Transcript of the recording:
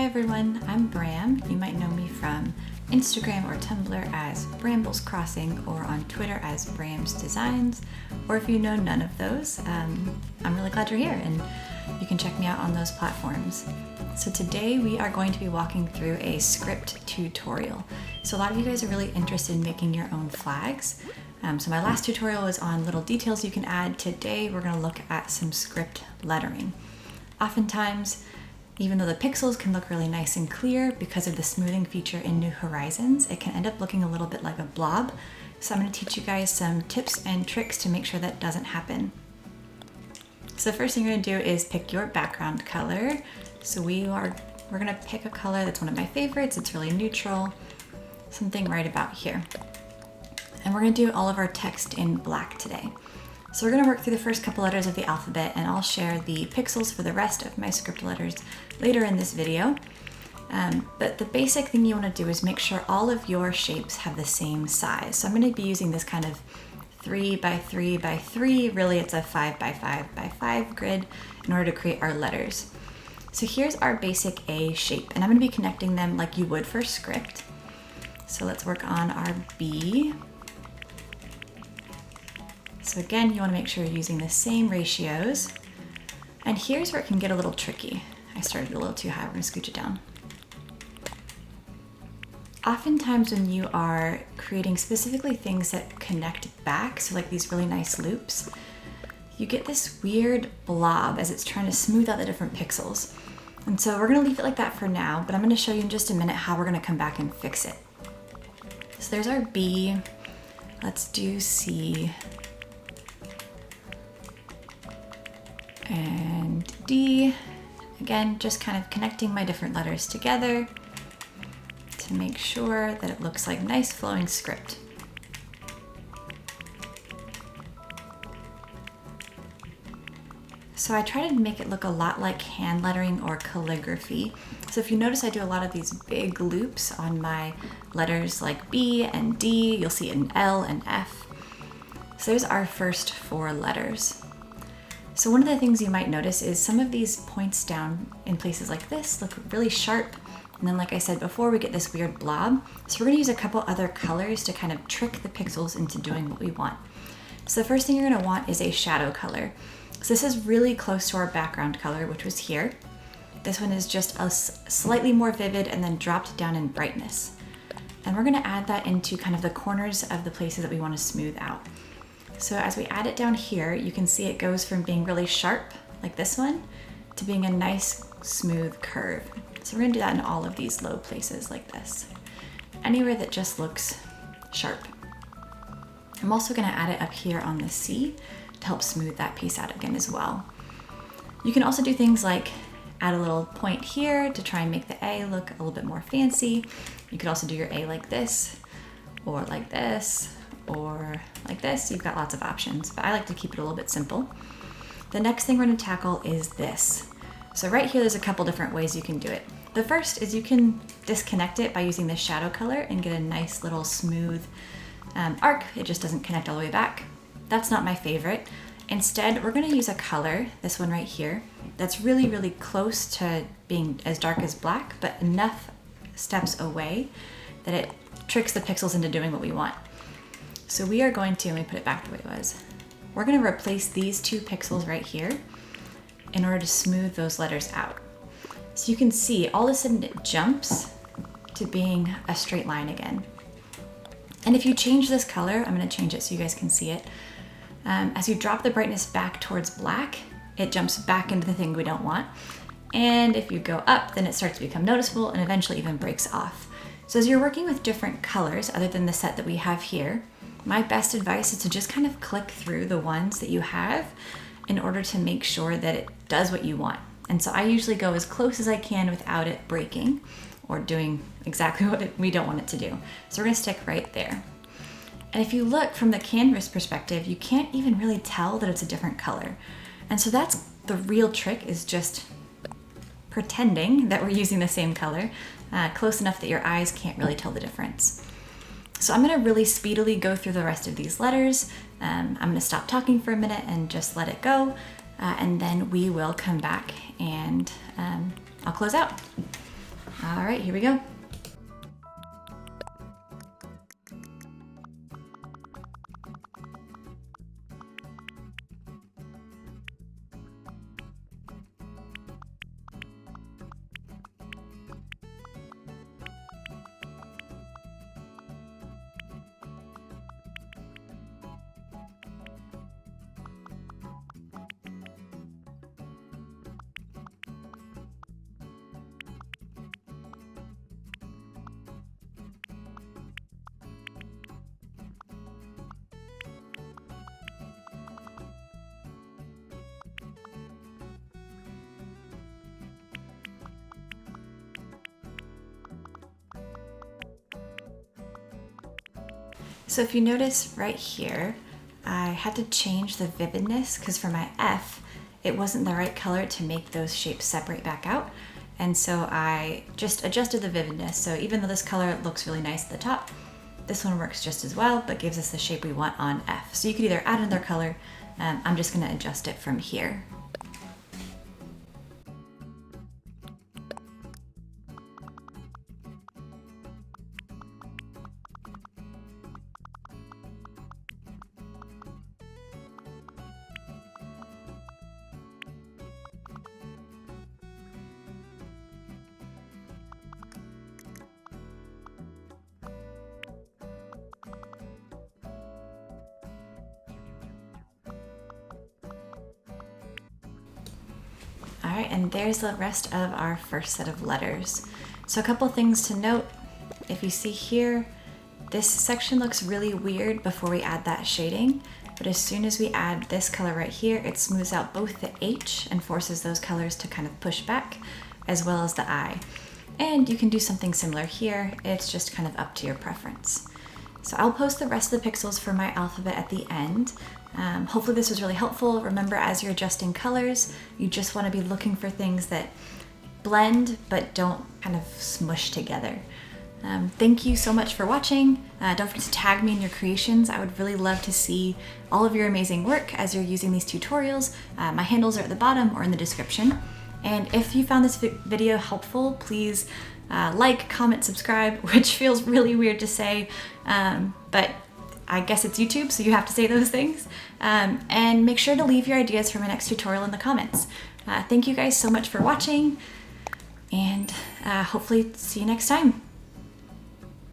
Hi everyone, I'm Bram. You might know me from Instagram or Tumblr as Brambles Crossing or on Twitter as Bram's Designs. Or if you know none of those, I'm really glad you're here and you can check me out on those platforms. So today we are going to be walking through a script tutorial. So a lot of you guys are really interested in making your own flags. So my last tutorial was on little details you can add. Today we're going to look at some script lettering. Oftentimes, even though the pixels can look really nice and clear because of the smoothing feature in New Horizons, it can end up looking a little bit like a blob. So I'm going to teach you guys some tips and tricks to make sure that doesn't happen. So the first thing you're going to do is pick your background color. So we're going to pick a color that's one of my favorites. It's really neutral, something right about here. And we're going to do all of our text in black today. So we're going to work through the first couple letters of the alphabet, and I'll share the pixels for the rest of my script letters later in this video. But the basic thing you want to do is make sure all of your shapes have the same size. So I'm going to be using this kind of 3 by 3 by 3, really it's a 5 by 5 by 5 grid in order to create our letters. So here's our basic A shape, and I'm going to be connecting them like you would for script. So let's work on our B. So again, you want to make sure you're using the same ratios. And here's where it can get a little tricky. I started a little too high, we're going to scooch it down. Oftentimes when you are creating specifically things that connect back, so like these really nice loops, you get this weird blob as it's trying to smooth out the different pixels. And so we're going to leave it like that for now, but I'm going to show you in just a minute how we're going to come back and fix it. So there's our B. Let's do C. And D. Again, just kind of connecting my different letters together to make sure that it looks like nice flowing script. So I try to make it look a lot like hand lettering or calligraphy. So if you notice, I do a lot of these big loops on my letters like B and D. You'll see an L and F. So there's our first 4 letters. So one of the things you might notice is some of these points down in places like this look really sharp. And then like I said before, we get this weird blob. So we're gonna use a couple other colors to kind of trick the pixels into doing what we want. So the first thing you're gonna want is a shadow color. So this is really close to our background color, which was here. This one is just a slightly more vivid and then dropped down in brightness. And we're gonna add that into kind of the corners of the places that we wanna smooth out. So as we add it down here, you can see it goes from being really sharp, like this one, to being a nice smooth curve. So we're gonna do that in all of these low places like this. Anywhere that just looks sharp. I'm also gonna add it up here on the C to help smooth that piece out again as well. You can also do things like add a little point here to try and make the A look a little bit more fancy. You could also do your A like this, or like this, or like this. You've got lots of options, but I like to keep it a little bit simple. The next thing we're going to tackle is this. So right here, there's a couple different ways you can do it. The first is you can disconnect it by using this shadow color and get a nice little smooth arc. It just doesn't connect all the way back. That's not my favorite. Instead, we're going to use a color, this one right here, that's really, really close to being as dark as black, but enough steps away that it tricks the pixels into doing what we want. So we are going to, let me put it back the way it was. We're going to replace these 2 pixels right here in order to smooth those letters out. So you can see all of a sudden it jumps to being a straight line again. And if you change this color, I'm going to change it so you guys can see it. As you drop the brightness back towards black, it jumps back into the thing we don't want. And if you go up, then it starts to become noticeable and eventually even breaks off. So as you're working with different colors, other than the set that we have here, my best advice is to just kind of click through the ones that you have in order to make sure that it does what you want. And so I usually go as close as I can without it breaking or doing exactly what we don't want it to do. So we're gonna stick right there. And if you look from the canvas perspective, you can't even really tell that it's a different color. And so that's the real trick, is just pretending that we're using the same color, close enough that your eyes can't really tell the difference. So I'm going to really speedily go through the rest of these letters. I'm going to stop talking for a minute and just let it go. And then we will come back and I'll close out. All right, here we go. So if you notice right here, I had to change the vividness because for my F, it wasn't the right color to make those shapes separate back out. And so I just adjusted the vividness. So even though this color looks really nice at the top, this one works just as well, but gives us the shape we want on F. So you could either add another color. I'm just gonna adjust it from here. All right, and there's the rest of our first set of letters. So a couple things to note. If you see here, this section looks really weird before we add that shading, but as soon as we add this color right here, it smooths out both the H and forces those colors to kind of push back, as well as the I. And you can do something similar here. It's just kind of up to your preference. So I'll post the rest of the pixels for my alphabet at the end. Hopefully this was really helpful. Remember, as you're adjusting colors, you just want to be looking for things that blend but don't kind of smush together. Thank you so much for watching. Don't forget to tag me in your creations. I would really love to see all of your amazing work as you're using these tutorials. My handles are at the bottom or in the description. And if you found this video helpful, please like, comment, subscribe, which feels really weird to say, but I guess it's YouTube, so you have to say those things. And make sure to leave your ideas for my next tutorial in the comments. Thank you guys so much for watching, and hopefully see you next time.